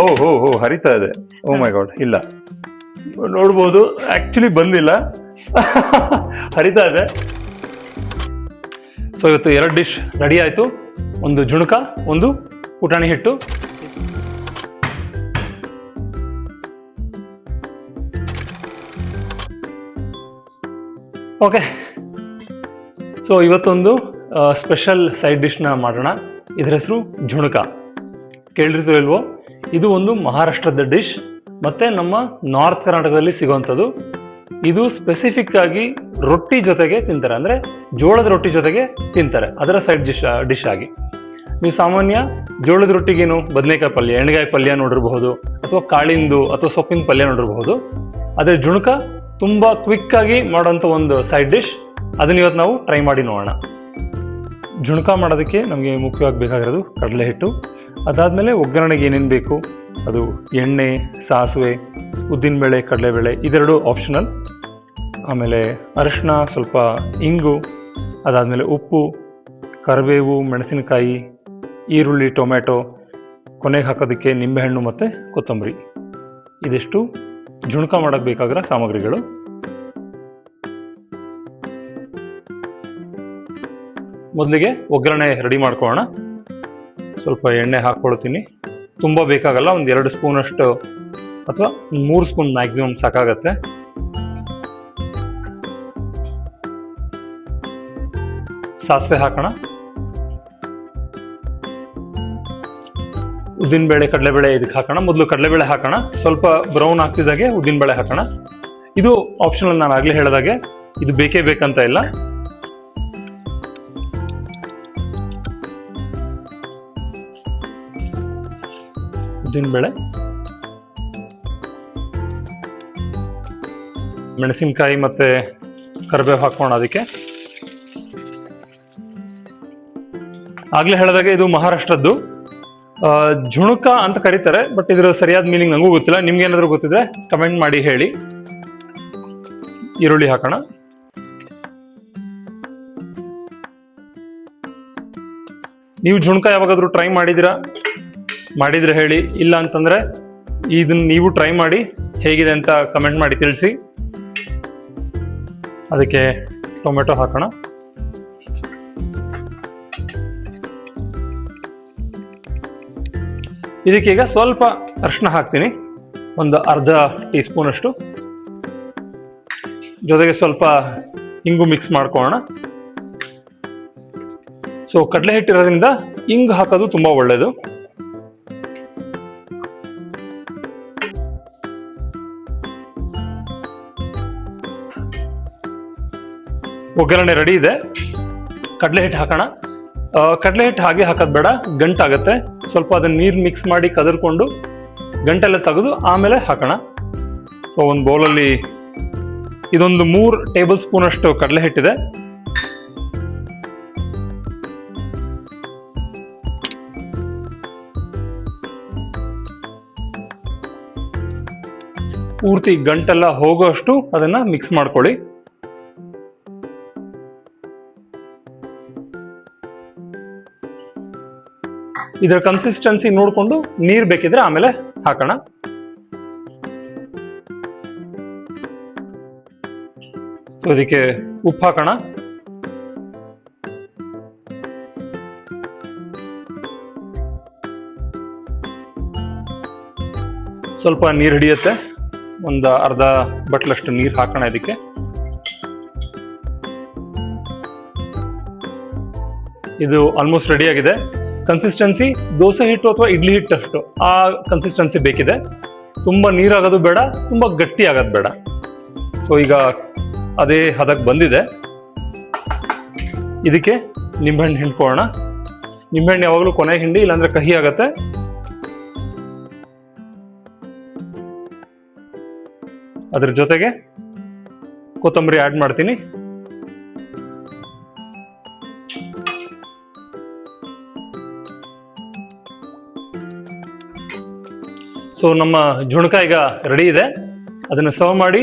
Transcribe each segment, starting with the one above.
ಓ ಹೋ ಹೋ ಹರಿತಾ ಇದೆ. ಓ ಮೈ ಗಾಡ್, ಇಲ್ಲ ನೋಡ್ಬೋದು, ಆಕ್ಚುಲಿ ಬಂದಿಲ್ಲ. ಹರಿತಾ ಇದೆ. ಸೊ ಇವತ್ತು 2 ಡಿಶ್ ರೆಡಿ ಆಯ್ತು. ಒಂದು ಜುಣಕ, ಒಂದು ಪುಟಾಣಿ ಹಿಟ್ಟು. ಓಕೆ, ಸೊ ಇವತ್ತೊಂದು ಸ್ಪೆಷಲ್ ಸೈಡ್ ಡಿಶ್ನ ಮಾಡೋಣ. ಇದರ ಹೆಸರು ಜುಣಕ. ಕೇಳಿರ್ತೀವಿ ಇಲ್ವೋ? ಇದು ಒಂದು ಮಹಾರಾಷ್ಟ್ರದ ಡಿಶ್, ಮತ್ತು ನಮ್ಮ ನಾರ್ತ್ ಕರ್ನಾಟಕದಲ್ಲಿ ಸಿಗೋವಂಥದ್ದು. ಇದು ಸ್ಪೆಸಿಫಿಕ್ ಆಗಿ ರೊಟ್ಟಿ ಜೊತೆಗೆ ತಿಂತಾರೆ, ಅಂದರೆ ಜೋಳದ ರೊಟ್ಟಿ ಜೊತೆಗೆ ತಿಂತಾರೆ, ಅದರ ಸೈಡ್ ಡಿಶ್ ಆಗಿ. ನೀವು ಸಾಮಾನ್ಯ ಜೋಳದ ರೊಟ್ಟಿಗೇನು ಬದನೆಕಾಯಿ ಪಲ್ಯ, ಎಣ್ಣೆಗಾಯಿ ಪಲ್ಯ ನೋಡಿರಬಹುದು, ಅಥವಾ ಕಾಳಿಂದು ಅಥವಾ ಸೊಪ್ಪಿನ ಪಲ್ಯ ನೋಡಿರಬಹುದು. ಆದರೆ ಜುಣಕ ತುಂಬ ಕ್ವಿಕ್ಕಾಗಿ ಮಾಡೋಂಥ ಒಂದು ಸೈಡ್ ಡಿಶ್. ಅದನ್ನ ಇವತ್ತು ನಾವು ಟ್ರೈ ಮಾಡಿ ನೋಡೋಣ. ಜುಣಕ ಮಾಡೋದಕ್ಕೆ ನಮಗೆ ಮುಖ್ಯವಾಗಿ ಬೇಕಾಗಿರೋದು ಕಡಲೆ ಹಿಟ್ಟು. ಅದಾದಮೇಲೆ ಒಗ್ಗರಣೆಗೆ ಏನೇನು ಬೇಕು ಅದು ಎಣ್ಣೆ, ಸಾಸಿವೆ, ಉದ್ದಿನಬೇಳೆ, ಕಡಲೆಬೇಳೆ, ಇದೆರಡು ಆಪ್ಷನಲ್. ಆಮೇಲೆ ಅರಿಶಿನ, ಸ್ವಲ್ಪ ಇಂಗು, ಅದಾದಮೇಲೆ ಉಪ್ಪು, ಕರಿಬೇವು, ಮೆಣಸಿನಕಾಯಿ, ಈರುಳ್ಳಿ, ಟೊಮೆಟೊ, ಕೊನೆಗೆ ಹಾಕೋದಕ್ಕೆ ನಿಂಬೆಹಣ್ಣು ಮತ್ತು ಕೊತ್ತಂಬರಿ. ಇದಿಷ್ಟು ಜುಣಕ ಮಾಡೋಕ್ಕೆ ಬೇಕಾಗಿರೋ ಸಾಮಗ್ರಿಗಳು. ಮೊದಲಿಗೆ ಒಗ್ಗರಣೆ ರೆಡಿ ಮಾಡ್ಕೊಳ್ಳೋಣ. ಸ್ವಲ್ಪ ಎಣ್ಣೆ ಹಾಕ್ಕೊಳ್ತೀನಿ. ತುಂಬ ಬೇಕಾಗಲ್ಲ, ಒಂದು 2 ಸ್ಪೂನಷ್ಟು ಅಥವಾ 3 ಸ್ಪೂನ್ ಮ್ಯಾಕ್ಸಿಮಮ್ ಸಾಕಾಗತ್ತೆ. ಸಾಸಿವೆ ಹಾಕೋಣ. ಉದ್ದಿನಬೇಳೆ, ಕಡಲೆಬೇಳೆ ಇದಕ್ಕೆ ಹಾಕೋಣ. ಮೊದಲು ಕಡಲೆಬೇಳೆ ಹಾಕೋಣ. ಸ್ವಲ್ಪ ಬ್ರೌನ್ ಆಗ್ತಿದ್ದಾಗೆ ಉದ್ದಿನಬೇಳೆ ಹಾಕೋಣ. ಇದು ಆಪ್ಷನಲ್, ನಾನು ಆಗಲೇ ಹೇಳಿದಾಗೆ ಇದು ಬೇಕೇ ಬೇಕಂತ ಇಲ್ಲ. ಉದ್ದಿನಬೇಳೆ, ಮೆಣಸಿನಕಾಯಿ ಮತ್ತು ಕರಿಬೇವು ಹಾಕೋಣ. ಅದಕ್ಕೆ ಆಗಲೇ ಹೇಳಿದಾಗೆ ಇದು ಮಹಾರಾಷ್ಟ್ರದ್ದು ಜುಣಕ ಅಂತ ಕರೀತಾರೆ, ಬಟ್ ಇದರ ಸರಿಯಾದ ಮೀನಿಂಗ್ ನನಗೂ ಗೊತ್ತಿಲ್ಲ. ನಿಮ್ಗೆ ಏನಾದರೂ ಗೊತ್ತಿದ್ರೆ ಕಮೆಂಟ್ ಮಾಡಿ ಹೇಳಿ. ಈರುಳ್ಳಿ ಹಾಕೋಣ. ನೀವು ಜುಣಕ ಯಾವಾಗಾದ್ರೂ ಟ್ರೈ ಮಾಡಿದ್ರೆ ಹೇಳಿ, ಇಲ್ಲ ಅಂತಂದ್ರೆ ಇದನ್ನ ನೀವು ಟ್ರೈ ಮಾಡಿ ಹೇಗಿದೆ ಅಂತ ಕಮೆಂಟ್ ಮಾಡಿ ತಿಳಿಸಿ. ಅದಕ್ಕೆ ಟೊಮೆಟೊ ಹಾಕೋಣ. ಇದಕ್ಕೀಗ ಸ್ವಲ್ಪ ಅರಿಶಿನ ಹಾಕ್ತೀನಿ, ಒಂದು ಅರ್ಧ ಟೀ ಸ್ಪೂನ್ ಅಷ್ಟು. ಜೊತೆಗೆ ಸ್ವಲ್ಪ ಇಂಗು ಮಿಕ್ಸ್ ಮಾಡ್ಕೊಳ್ಳೋಣ. ಸೊ ಕಡಲೆ ಹಿಟ್ಟಿರೋದ್ರಿಂದ ಇಂಗು ಹಾಕೋದು ತುಂಬ ಒಳ್ಳೆಯದು. ಒಗ್ಗರಣೆ ರೆಡಿ ಇದೆ. ಕಡಲೆ ಹಿಟ್ಟು ಹಾಕೋಣ. ಕಡಲೆ ಹಿಟ್ಟು ಹಾಗೆ ಹಾಕೋದು ಬೇಡ, ಗಂಟಾಗತ್ತೆ. ಸ್ವಲ್ಪ ಅದನ್ನ ನೀರು ಮಿಕ್ಸ್ ಮಾಡಿ ಕದರ್ಕೊಂಡು ಗಂಟೆಲ್ಲ ತೆಗೆದು ಆಮೇಲೆ ಹಾಕೋಣ. ಸೊ ಒಂದು ಬೌಲಲ್ಲಿ ಇದೊಂದು 3 ಟೇಬಲ್ ಸ್ಪೂನ್ ಅಷ್ಟು ಕಡಲೆ ಹಿಟ್ಟಿದೆ. ಪೂರ್ತಿ ಗಂಟೆಲ್ಲ ಹೋಗೋಷ್ಟು ಅದನ್ನ ಮಿಕ್ಸ್ ಮಾಡ್ಕೊಳ್ಳಿ. ಇದರ ಕನ್ಸಿಸ್ಟೆನ್ಸಿ ನೋಡಿಕೊಂಡು ನೀರು ಬೇಕಿದ್ರೆ ಆಮೇಲೆ ಹಾಕೋಣ. ಸೊ ಇದಕ್ಕೆ ಉಪ್ಪು ಹಾಕೋಣ. ಸ್ವಲ್ಪ ನೀರು ಹಿಡಿಯುತ್ತೆ, ಒಂದು ಅರ್ಧ ಬಟ್ಲಷ್ಟು ನೀರು ಹಾಕೋಣ ಇದಕ್ಕೆ. ಇದು ಆಲ್ಮೋಸ್ಟ್ ರೆಡಿ ಆಗಿದೆ. ಕನ್ಸಿಸ್ಟೆನ್ಸಿ ದೋಸೆ ಹಿಟ್ಟು ಅಥವಾ ಇಡ್ಲಿ ಹಿಟ್ಟಷ್ಟು ಆ ಕನ್ಸಿಸ್ಟೆನ್ಸಿ ಬೇಕಿದೆ. ತುಂಬ ನೀರಾಗೋದು ಬೇಡ, ತುಂಬ ಗಟ್ಟಿ ಆಗೋದು ಬೇಡ. ಸೊ ಈಗ ಅದೇ ಹದಕ್ಕೆ ಬಂದಿದೆ. ಇದಕ್ಕೆ ನಿಂಬೆಹಣ್ಣು ಹಿಂಡ್ಕೊಳ್ಳೋಣ. ನಿಂಬೆಹಣ್ಣು ಯಾವಾಗಲೂ ಕೊನೆಗೆ ಹಿಂಡಿ, ಇಲ್ಲಾಂದ್ರೆ ಕಹಿ ಆಗತ್ತೆ. ಅದ್ರ ಜೊತೆಗೆ ಕೊತ್ತಂಬರಿ ಆ್ಯಡ್ ಮಾಡ್ತೀನಿ. ಸೊ ನಮ್ಮ ಜುಣಕ ಈಗ ರೆಡಿ ಇದೆ. ಅದನ್ನು ಸರ್ವ್ ಮಾಡಿ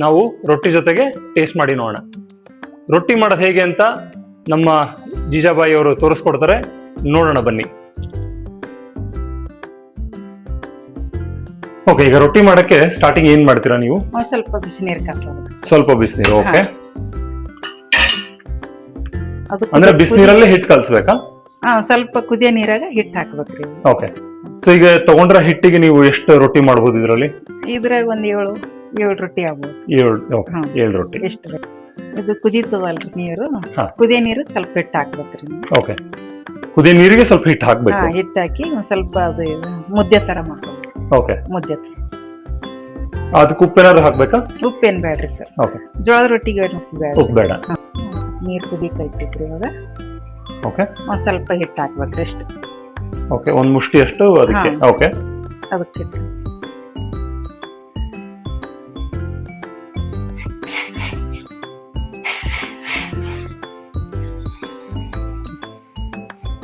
ನಾವು ರೊಟ್ಟಿ ಜೊತೆಗೆ ಟೇಸ್ಟ್ ಮಾಡಿ ನೋಡೋಣ. ರೊಟ್ಟಿ ಮಾಡೋದು ಹೇಗೆ ಅಂತ ನಮ್ಮ ಜೀಜಾಬಾಯಿ ಅವರು ತೋರಿಸ್ಕೊಡ್ತಾರೆ, ನೋಡೋಣ ಬನ್ನಿ. ಓಕೆ, ಈಗ ರೊಟ್ಟಿ ಮಾಡಕ್ಕೆ ಸ್ಟಾರ್ಟಿಂಗ್ ಏನ್ ಮಾಡ್ತೀರಾ ನೀವು? ಒಂದ್ ಸ್ವಲ್ಪ ಬಿಸಿನೀರು ಕಾಸ್ಬೇಕು. ಸ್ವಲ್ಪ ಬಿಸಿನೀರು. ಓಕೆ, ಅದು ಅಂದ್ರೆ ಬಿಸಿನೀರಲ್ಲೇ ಹಿಟ್ಟು ಕಲ್ಸ್ಬೇಕಾ? ಸ್ವಲ್ಪ ಕುದಿಯೋ ನೀರಾಗ ಹಿಟ್ಟು ಹಾಕ್ಬೇಕ್ರಿ. ಓಕೆ, ಸೊ ಈಗ ತಗೊಂಡ್ರ ಹಿಟ್ಟಿಗೆ ನೀವು ಎಷ್ಟು ರೊಟ್ಟಿ ಮಾಡ್ಬೋದು ಇದ್ರಲ್ಲಿ? ಇದ್ರಾಗ ಒಂದ್ ಏಳು ರೊಟ್ಟಿ ಆಗ್ಬೋದು. 7 ರೊಟ್ಟಿ. ಎಷ್ಟು ಇದು ಕುದೀತದಲ್ರಿ ನೀರು, ಕುದಿಯೋ ನೀರು ಸ್ವಲ್ಪ ಹಿಟ್ಟು ಹಾಕ್ಬೇಕ್ರಿ. ಓಕೆ, ಕುದಿಯೋ ನೀರಿಗೆ ಸ್ವಲ್ಪ ಹಿಟ್ಟು ಹಾಕ್ಬೇಕು. ಹಿಟ್ಟು ಹಾಕಿ ಒಂದ್ ಸ್ವಲ್ಪ ಅದು ಮುದ್ದೆ ತರ ಮಾಡ್ಬೇಕು. ಓಕೆ, ಮುದ್ದೆ. ಅದಕ್ಕೆ ಉಪ್ಪೇನಾದ್ರು ಹಾಕ್ಬೇಕಾ? ಉಪ್ಪೇನ್ ಬೇಡ್ರಿ ಸರ್. ಓಕೆ, ಜೋಳದ ರೊಟ್ಟಿಗೆ ಉಪ್ಪು ಬೇಡ. ನೀರು ಕುದೀತೈತಿದ್ರಿ ಇವಾಗ. ಓಕೆ, ಒಂದ್ ಸ್ವಲ್ಪ ಹಿಟ್ಟು ಹಾಕ್ಬೇಕ್ರಿ ಅಷ್ಟು. ಓಕೆ, ಒಂದ್ ಮುಷ್ಟಿ ಅಷ್ಟು ಅದಕ್ಕೆ. ಓಕೆ, ಅದಕ್ಕೆ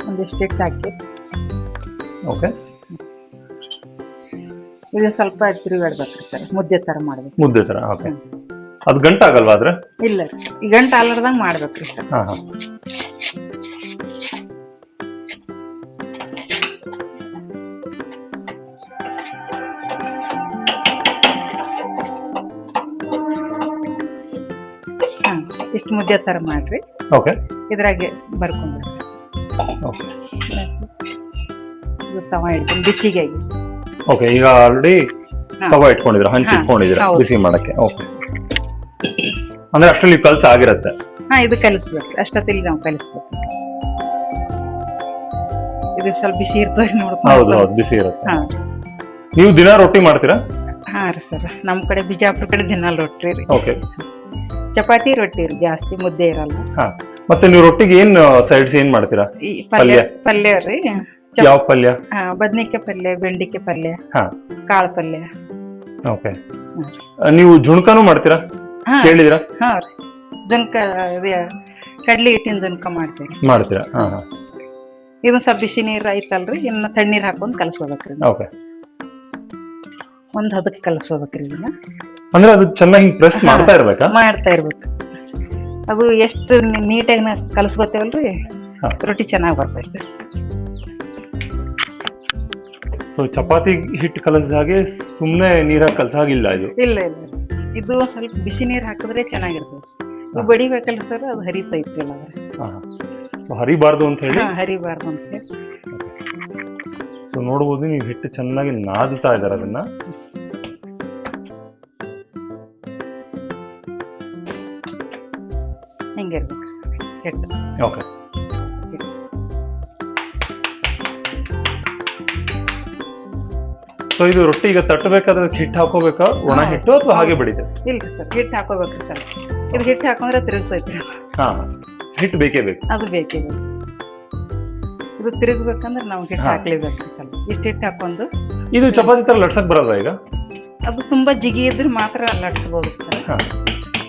ಒಂದಿಷ್ಟು ಹಿಟ್ಟು ಹಾಕಿ. ಓಕೆ, ಇದು ಸ್ವಲ್ಪ ತಿರುಗಾಡ್ಬೇಕ್ರಿ ಸರ್, ಮುದ್ದೆ ತರ ಮಾಡ್ಬೇಕು. ಮುದ್ದೆ ತರ. ಓಕೆ, ಅದು ಗಂಟಾಗಲ್ವಾ ಆದ್ರೆ? ಇಲ್ಲ ರೀ, ಈ ಗಂಟು ಆಲಾರ್ದಂಗ್ ಮಾಡ್ಬೇಕ್ರಿ ಸರ್. ಇಷ್ಟು ಮುದ್ದೆ ತರ ಮಾಡ್ರಿ. ಓಕೆ, ಇದ್ರಾಗೆ ಬರ್ಕೊಂಡ್ರಿ. ಓಕೆ, ಇದು ತವ ಇಡ್ತೀನಿ ಬಿಸಿಗೆ. ಓಕೆ, ಈಗ ಆಲ್ರೆಡಿ ತವ ಇಟ್ಕೊಂಡಿದ್ರ, ಹಂಚಿ ಇಟ್ಕೊಂಡಿದ್ರ ಬಿಸಿ ಮಾಡಕ್ಕೆ. ಓಕೆ, ಅಂದ್ರೆ ಅಷ್ಟರಲ್ಲಿ ಕಲ್ಸ ಆಗಿರತ್ತೆ. ಇದು ಕಲಿಸ್ಬೇಕು, ಅಷ್ಟೊತ್ತಿಗೆ ನಾವು ಕಲಿಸ್ಬೇಕು. ಇದು ಸ್ವಲ್ಪ ಬಿಸಿ ಇರ್ತದೆ ನೋಡ್ಕೊಂಡು. ಹೌದು, ಬಿಸಿ ಇರುತ್ತೆ. ನೀವು ದಿನ ರೊಟ್ಟಿ ಮಾಡ್ತೀರಾ? ಹಾ ರೀ ಸರ್, ನಮ್ ಕಡೆ ಬಿಜಾಪುರ ಕಡೆ ದಿನ ರೊಟ್ಟಿ ರೀ. ಓಕೆ, ಚಪಾತಿ ರೊಟ್ಟಿ ರೀ, ಜಾಸ್ತಿ ಮುದ್ದೆ ಇರಲ್ಲ. ಮತ್ತೆ ನೀವು ರೊಟ್ಟಿಗೆ ಏನ್ ಸೈಡ್ಸ್ ಏನ್ ಮಾಡ್ತೀರಾ? ಪಲ್ಯ ರೀ. ಯಾವ ಪಲ್ಯ? ಬದ್ನಿಕಾಯಿ ಪಲ್ಯ, ಬೆಂಡಿಕಾಯಿ ಪಲ್ಯ, ಕಾಳು ಪಲ್ಯ. ಓಕೆ, ನೀವು ಜುಣ್ಕಾನು ಮಾಡ್ತೀರಾ? ಕೇಳಿದ್ರಾ? ಹಾ ರೀ, ಜುಣ್ಕ ಕಡ್ಲಿ ಹಿಟ್ಟಿನ ಜುಣ್ಕ ಮಾಡ್ತೀರಾ? ಇದನ್ನ ಸ್ವಲ್ಪ ಬಿಸಿ ನೀರು ಐತಲ್ರಿ, ಇನ್ನ ತಣ್ಣೀರ್ ಹಾಕೊಂಡ್ ಕಲಸ್ಕೋಬೇಕ್ರಿ. ಓಕೆ, ಒಂದ್ ಹದಕ್ ಕಲಸ್ಕೋಬೇಕ್ರಿ ಇದನ್ನ. ಅಂದ್ರೆ ಅದು ಚೆನ್ನಾಗಿ ಪ್ರೆಸ್ ಮಾಡ್ತಾ ಇರ್ಬೇಕಾ? ಮಾಡ್ತಾ ಇರ್ಬೇಕು. ಅದು ಎಷ್ಟು ನೀಟಾಗಿ ಕಲಸ್ಕೋತೇವಲ್ರಿ, ರೊಟ್ಟಿ ಚೆನ್ನಾಗಿ ಬರ್ತೈತಿ. ಸೊ ಚಪಾತಿ ಹಿಟ್ಟು ಕಲಸಿದ ಹಾಗೆ ಸುಮ್ಮನೆ ನೀರಾಗಿ ಕಲಸ ಹಾಗಿಲ್ಲ ಇದು? ಇಲ್ಲ, ಇದು ಸ್ವಲ್ಪ ಬಿಸಿ ನೀರು ಹಾಕಿದ್ರೆ ಚೆನ್ನಾಗಿರ್ತದೆ. ಬಡಿಬೇಕಲ್ಲ ಸರ್, ಅದು ಹರಿತೈತಿ. ಹರಿಬಾರ್ದು ಅಂತ ಹೇಳಿ? ಹರಿಬಾರ್ದು ಅಂತ ಹೇಳಿ. ಸೊ ನೋಡ್ಬೋದು, ನೀವು ಹಿಟ್ಟು ಚೆನ್ನಾಗಿ ನಾದುತ್ತಾ ಇದ್ದಾರೆ ಅದನ್ನ. ಹಿಂಗಿರ್ಬೇಕು ಸರ್ ಹಿಟ್ಟು. ಓಕೆ, ಸೊ ಇದು ರೊಟ್ಟಿ ಈಗ ತಟ್ಟಬೇಕಾದ್ರೆ ಹಿಟ್ಟು ಹಾಕೋಬೇಕಾ, ಒಣ ಹಿಟ್ಟು ಅಥವಾ ಹಾಗೆ ಬಡಿದೆ? ಇಲ್ರಿ ಸರ್, ಹಿಟ್ಟು ಹಾಕೋಬೇಕ್ರಿ ಸರ್. ಇದು ಹಿಟ್ಟು ಹಾಕೊಂಡ್ರೆ ತಿರುಗ್ತೈತ್ರಿ. ಹಿಟ್ಟು ಬೇಕೇ ಬೇಕು. ಅದು ಬೇಕೇ ಬೇಕು. ಇದು ತಿರುಗ್ಬೇಕಂದ್ರೆ ನಾವು ಹಿಟ್ಟು ಹಾಕ್ಲೇಬೇಕ್ರಿ ಸರ್. ಇಷ್ಟು ಹಿಟ್ಟು ಹಾಕೊಂಡು. ಇದು ಚಪಾತಿ ತರ ಲಟ್ಸಕ್ ಬರಲ್ಲ ಈಗ? ಅದು ತುಂಬಾ ಜಿಗಿ ಇದ್ರೆ ಮಾತ್ರ ಲಟ್ಸ್ಬೋದು ಸರ್.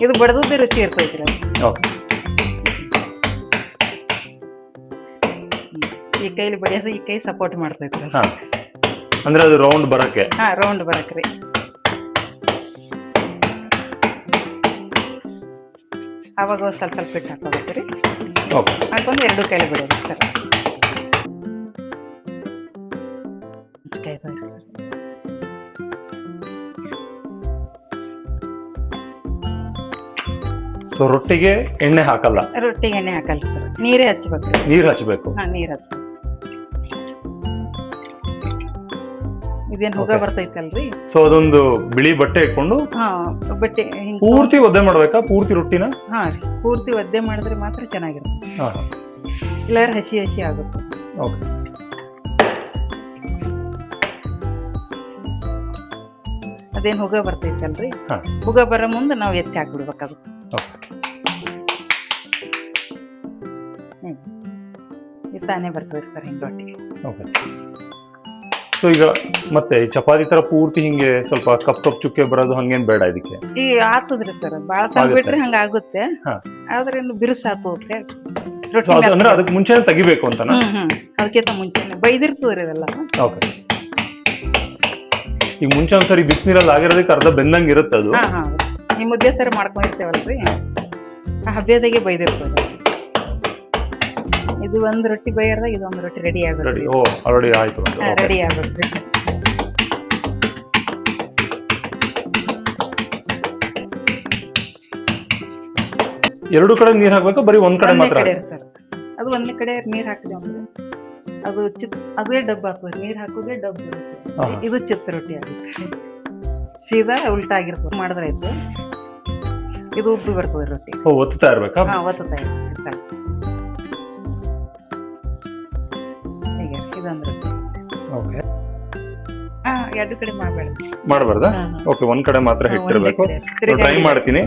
ಇದು ಬಡದದ್ದೇ ರುಚಿ ಇರ್ತೈತ್ರಿ ಅದು. ಓಕೆ, ಈ ಕೈಲಿ ಬಡಿಯೋದು ಈ ಕೈ ಸಪೋರ್ಟ್ ಮಾಡ್ತೈತ್ರಿ. ಅಂದ್ರೆ ಅದು ರೌಂಡ್ ಬರಕ್ಕೆ? ರೌಂಡ್ ಬರಕ್ರಿ. ಅವಾಗ ಸ್ವಲ್ಪ ಹಿಟ್ಟು ಹಾಕೋಬೇಕ್ರಿ. ಹಾಕೊಂಡು ಎರಡು ಕೈಲಿ ಬಿಡೋದು ಸರ್. ಸೊ ರೊಟ್ಟಿಗೆ ಎಣ್ಣೆ ಹಾಕಲ್ಲ? ರೊಟ್ಟಿಗೆ ಎಣ್ಣೆ ಹಾಕಲ್ಲ ಸರ್, ನೀರೇ ಹಚ್ಬೇಕ್ರಿ. ನೀರ್ ಹಚ್ಬೇಕು? ನೀರ್ ಹಚ್ಬೇಕು. ಇದೇನ್ ಹೊಗ ಬರ್ತೈತಲ್ರಿ, ಸೊ ಅದೊಂದು ಬಿಳಿ ಬಟ್ಟೆ ಇಟ್ಕೊಂಡು ಬಟ್ಟೆ ಪೂರ್ತಿ ಒದ್ದೆ ಮಾಡ್ಬೇಕಾ? ಪೂರ್ತಿ ರೊಟ್ಟಿನ? ರೀ, ಪೂರ್ತಿ ಒದ್ದೆ ಮಾಡಿದ್ರೆ ಮಾತ್ರ ಚೆನ್ನಾಗಿರುತ್ತೆ. ಇಲ್ಲ ಹಸಿ ಹಸಿ ಆಗುತ್ತೆ. ಓಕೆ, ಅದೇನ್ ಹೊಗ ಬರ್ತೈತಲ್ರಿ, ಹೊಗ ಬರೋ ಮುಂದೆ ನಾವು ಎತ್ತಿ ಹಾಕ್ಬಿಡ್ಬೇಕು. ತಾನೇ ಬರ್ತದೆ ಸರ್ ಹಿಂಗ್ ರೊಟ್ಟಿಗೆ. ಸೊ ಈಗ ಮತ್ತೆ ಚಪಾತಿ ತರ ಪೂರ್ತಿ ಹಿಂಗೆ ಸ್ವಲ್ಪ ಕಪ್ ಚುಕ್ಕೆ ಬರೋದು ಹಂಗೇನ್ ಬೇಡ ಇದಕ್ಕೆ? ಈ ಆತದ್ರಿ ಸರ್, ಬಾಳ ತಂದ್ಬಿಟ್ರೆ ಹಂಗ ಆಗುತ್ತೆ. ಆದ್ರೆ ಬಿರುಸ ಆತೋದ್ರೆ ಅಂದ್ರೆ ಅದಕ್ಕೆ ಮುಂಚೆನೆ ತೆಗಿಬೇಕು ಅಂತ? ಅದಕ್ಕಿಂತ ಮುಂಚೆನೆ ಬೈದಿರ್ತದ್ರಿ ಅದೆಲ್ಲ. ಓಕೆ, ಈಗ ಮುಂಚೆ ಒಂದ್ಸರಿ ಬಿಸಿನೀರಲ್ಲಿ ಆಗಿರೋದಕ್ಕೆ ಅರ್ಧ ಬೆಂದಂಗ್ ಇರುತ್ತೆ ಅದು. ಈ ಮುದ್ದೆ ತರ ಮಾಡ್ಕೊಂಡಿರ್ತೇವಲ್ರಿ, ಆ ಹಬ್ಬದಾಗೆ ಬೈದಿರ್ತದೆ. ಇದು ಒಂದ್ ರೊಟ್ಟಿ ಬೈಯರ್ದಾಗ ಇದೊಂದು ರೊಟ್ಟಿ ರೆಡಿ ಆಗುತ್ತೆ. ಆಲ್ರೆಡಿ ಆಯ್ತು, ರೆಡಿ ಆಗುತ್ತೆ. ಎರಡು ಕಡೆ ನೀರ್ ಹಾಕ್ಬೇಕು, ಬರೀ ಒಂದ್ ಕಡೆ ಮಾತ್ರ? ಸರ್, ಅದು ಒಂದೇ ಕಡೆ ನೀರ್ ಹಾಕಿದೆ ಅಂದ್ರೆ ಅದು ಅದೇ ಡಬ್ಬ ಆಗ್ತದೆ, ನೀರ್ ಹಾಕೋದೇ ಡಬ್ಬ ಇರುತ್ತೆ. ಇದು ಚಿತ್ತ ರೊಟ್ಟಿ ಆಗುತ್ತೆ, ಸೀದಾ ಉಲ್ಟಾ ಆಗಿರ್ತದೆ. ಮಾಡಿದ್ರೆ ಆಯ್ತು, ಇದು ಉಬ್ಬಿ ಬರ್ತದೆ ರೊಟ್ಟಿ. ಒತ್ತುತ್ತಾ ಇರ್ಬೇಕಾ? ಒತ್ತುತ್ತಾ ಇರ್ಬೇಕು ಸಾಕು. ಹೀಗೆ ಇದೊಂದು ರೊಟ್ಟಿ. ಓಕೆ, ಎರಡು ಕಡೆ ಮಾಡಬಾರ್ದಾ? ಓಕೆ, ಒಂದ್ ಕಡೆ ಮಾತ್ರ ಹಿಟ್ಟಿರ್ಬೇಕು. ಟ್ರೈ ಮಾಡ್ತೀನಿ.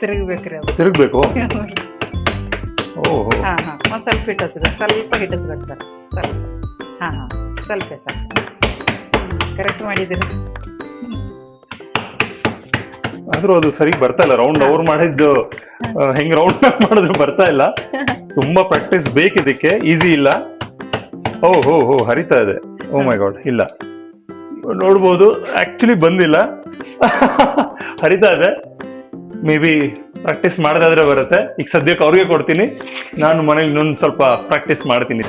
ತಿರುಗಬೇಕ್ರಿ, ಅದು ತಿರುಗಬೇಕು. ಓಹೋ, ಒಂದ್ ಸ್ವಲ್ಪ ಹಿಟ್ಟು ಹಚ್ಬೇಕು, ಸ್ವಲ್ಪ ಹಿಟ್ಟು ಹಚ್ಬೇಕು ಸರ್, ಸ್ವಲ್ಪ. ಸ್ವಲ್ಪ ಸರ್, ಕರೆಕ್ಟ್ ಮಾಡಿದ್ದೀರಿ. ಆದ್ರೂ ಅದು ಸರಿ ಬರ್ತಾ ಇಲ್ಲ. ರೌಂಡ್ ಅವ್ರು ಮಾಡಿದ್ದು ಹೆಂಗ್ ರೌಂಡ್ ಮಾಡಿದ್ರು ಬರ್ತಾ ಇಲ್ಲ. ತುಂಬಾ ಪ್ರಾಕ್ಟೀಸ್ ಬೇಕಿದಕ್ಕೆ, ಈಸಿ ಇಲ್ಲ. ಓಹೋ ಹರಿತಾ ಇದೆ. ಓ ಮೈ ಗಾಡ್, ಇಲ್ಲ ನೋಡ್ಬೋದು, ಆಕ್ಚುಲಿ ಬಂದಿಲ್ಲ. ಹರಿತಾ ಇದೆ. ಮೇ ಬಿ ಪ್ರಾಕ್ಟೀಸ್ ಮಾಡೋದಾದ್ರೆ ಬರುತ್ತೆ. ಈಗ ಸದ್ಯಕ್ಕೆ ಅವ್ರಿಗೆ ಕೊಡ್ತೀನಿ, ನಾನು ಮನೆಗೆ ಇನ್ನೊಂದು ಸ್ವಲ್ಪ ಪ್ರಾಕ್ಟೀಸ್ ಮಾಡ್ತೀನಿ.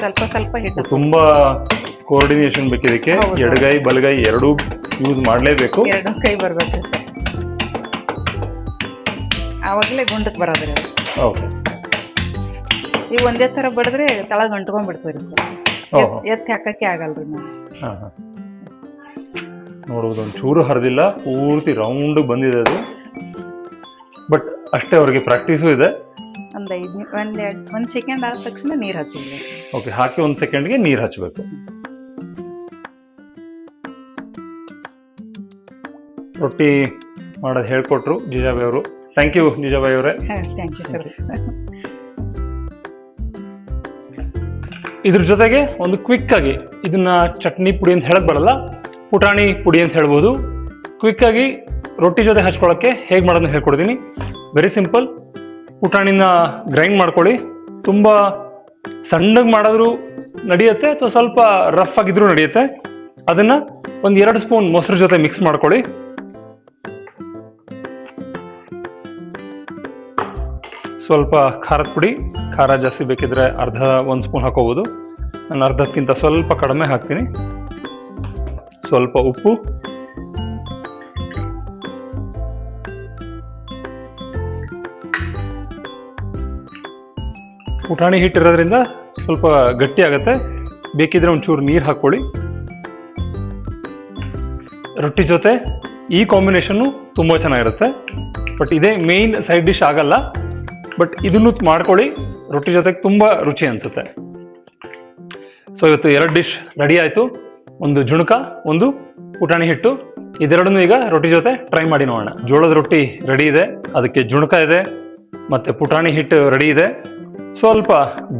ಸ್ವಲ್ಪ ಸ್ವಲ್ಪ ಹಿಟ್ಟು. ತುಂಬಾ ಕೋಆರ್ಡಿನೇಷನ್ ಬೇಕಿದಕ್ಕೆ. ಎಡಗೈ ಬಲಗೈ ಎರಡೂ ಯೂಸ್ ಮಾಡಲೇಬೇಕು. ಎರಡು ಕೈ ಬರ್ಬೇಕು ಸರ್, ಆವಾಗಲೇ ಗುಂಡಕ್ಕೆ ಬರೋದ್ರಿ. ಓಕೆ, ಈಗ ಒಂದೇ ತರ ಬಡಿದ್ರೆ ತಳಗ ಅಂಟ್ಕೊಂಡ್ಬಿಡ್ತೀವಿ ಸರ್, ಎತ್ತಿ ಹಾಕಕ್ಕೆ ಆಗಲ್ರಿ ನಾವು. ನೋಡುವುದು ಒಂದು ಚೂರು ಹರಿದಿಲ್ಲ, ಪೂರ್ತಿ ರೌಂಡ್ ಬಂದಿದೆ ಅದು. ಬಟ್ ಅಷ್ಟೇ, ಅವ್ರಿಗೆ ಪ್ರಾಕ್ಟೀಸು ಇದೆ. ಒಂದ್ ಸೆಕೆಂಡ್ ಆದ ತಕ್ಷಣ ನೀರ್ ಹಚ್ಚಿದ್ವಿ. ಓಕೆ, ಹಾಕಿ 1 ಸೆಕೆಂಡ್ಗೆ ನೀರ್ ಹಚ್ಚಬೇಕು. ರೊಟ್ಟಿ ಮಾಡೋದು ಹೇಳ್ಕೊಟ್ರು ಜಿಜಾಬಾಯಿ ಅವರು. ಥ್ಯಾಂಕ್ ಯು ಜಿಜಾಬಾಯಿ ಅವರೇ. Thank you sir. ಇದ್ರ ಜೊತೆಗೆ ಒಂದು ಕ್ವಿಕ್ ಆಗಿ, ಇದನ್ನ ಚಟ್ನಿ ಪುಡಿ ಅಂತ ಹೇಳಕ್ ಬರಲ್ಲ, ಪುಟಾಣಿ ಪುಡಿ ಅಂತ ಹೇಳ್ಬೋದು. ಕ್ವಿಕ್ ಆಗಿ ರೊಟ್ಟಿ ಜೊತೆ ಹಚ್ಕೊಳ್ಳೋಕ್ಕೆ ಹೇಗೆ ಮಾಡೋದನ್ನ ಹೇಳ್ಕೊಡ್ತೀನಿ. Very simple. ಪುಟಾಣಿನ ಗ್ರೈಂಡ್ ಮಾಡ್ಕೊಳ್ಳಿ. ತುಂಬ ಸಣ್ಣಗೆ ಮಾಡಿದ್ರು ನಡೆಯುತ್ತೆ, ಅಥವಾ ಸ್ವಲ್ಪ ರಫ್ ಆಗಿದ್ರು ನಡೆಯುತ್ತೆ. ಅದನ್ನ ಒಂದು 2 ಸ್ಪೂನ್ ಮೊಸರು ಜೊತೆ ಮಿಕ್ಸ್ ಮಾಡ್ಕೊಳ್ಳಿ. ಸ್ವಲ್ಪ ಖಾರದ ಪುಡಿ, ಖಾರ ಜಾಸ್ತಿ ಬೇಕಿದ್ರೆ 1 ಸ್ಪೂನ್ ಹಾಕೋಬಹುದು. ನಾನು ಅರ್ಧಕ್ಕಿಂತ ಸ್ವಲ್ಪ ಕಡಿಮೆ ಹಾಕ್ತೀನಿ. ಸ್ವಲ್ಪ ಉಪ್ಪು, ಪುಟಾಣಿ ಹಿಟ್ಟಿರೋದ್ರಿಂದ ಸ್ವಲ್ಪ ಗಟ್ಟಿ ಆಗುತ್ತೆ, ಬೇಕಿದ್ರೆ ಒಂಚೂರು ನೀರು ಹಾಕ್ಕೊಳ್ಳಿ. ರೊಟ್ಟಿ ಜೊತೆ ಈ ಕಾಂಬಿನೇಷನ್ನು ತುಂಬ ಚೆನ್ನಾಗಿರುತ್ತೆ. ಬಟ್ ಇದೇ ಮೇನ್ ಸೈಡ್ ಡಿಶ್ ಆಗಲ್ಲ, ಬಟ್ ಇದನ್ನು ಮಾಡ್ಕೊಳ್ಳಿ, ರೊಟ್ಟಿ ಜೊತೆಗೆ ತುಂಬ ರುಚಿ ಅನಿಸುತ್ತೆ. ಸೊ ಇವತ್ತು 2 ಡಿಶ್ ರೆಡಿ ಆಯಿತು. ಒಂದು ಜುಣಕ, ಒಂದು ಪುಟಾಣಿ ಹಿಟ್ಟು. ಇದೆರಡನ್ನೂ ಈಗ ರೊಟ್ಟಿ ಜೊತೆ ಟ್ರೈ ಮಾಡಿ ನೋಡೋಣ. ಜೋಳದ ರೊಟ್ಟಿ ರೆಡಿ ಇದೆ, ಅದಕ್ಕೆ ಜುಣಕ ಇದೆ, ಮತ್ತು ಪುಟಾಣಿ ಹಿಟ್ಟು ರೆಡಿ ಇದೆ. ಸ್ವಲ್ಪ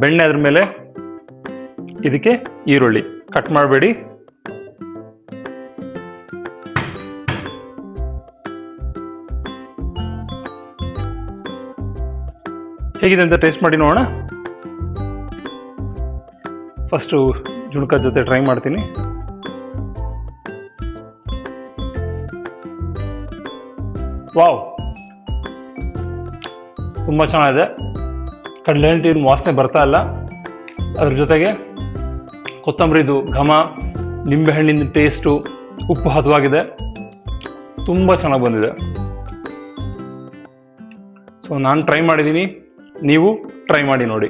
ಬೆಣ್ಣೆ ಅದ್ರ ಮೇಲೆ, ಇದಕ್ಕೆ ಈರುಳ್ಳಿ ಕಟ್ ಮಾಡಬೇಡಿ. ಹೇಗಿದೆ ಅಂತ ಟೇಸ್ಟ್ ಮಾಡಿ ನೋಡೋಣ. ಫಸ್ಟು ಜುಣಕ ಜೊತೆ ಟ್ರೈ ಮಾಡ್ತೀನಿ. ವಾವ್, ತುಂಬ ಚೆನ್ನಾಗಿದೆ. ಕಡಲೆ ಹಿಟ್ಟಿನ ವಾಸನೆ ಬರ್ತಾ ಇಲ್ಲ. ಅದ್ರ ಜೊತೆಗೆ ಕೊತ್ತಂಬರಿದು ಘಮ, ನಿಂಬೆಹಣ್ಣಿನ ಟೇಸ್ಟು, ಉಪ್ಪು ಹದವಾಗಿದೆ, ತುಂಬ ಚೆನ್ನಾಗಿ ಬಂದಿದೆ. ಸೊ ನಾನು ಟ್ರೈ ಮಾಡಿದ್ದೀನಿ, ನೀವು ಟ್ರೈ ಮಾಡಿ ನೋಡಿ.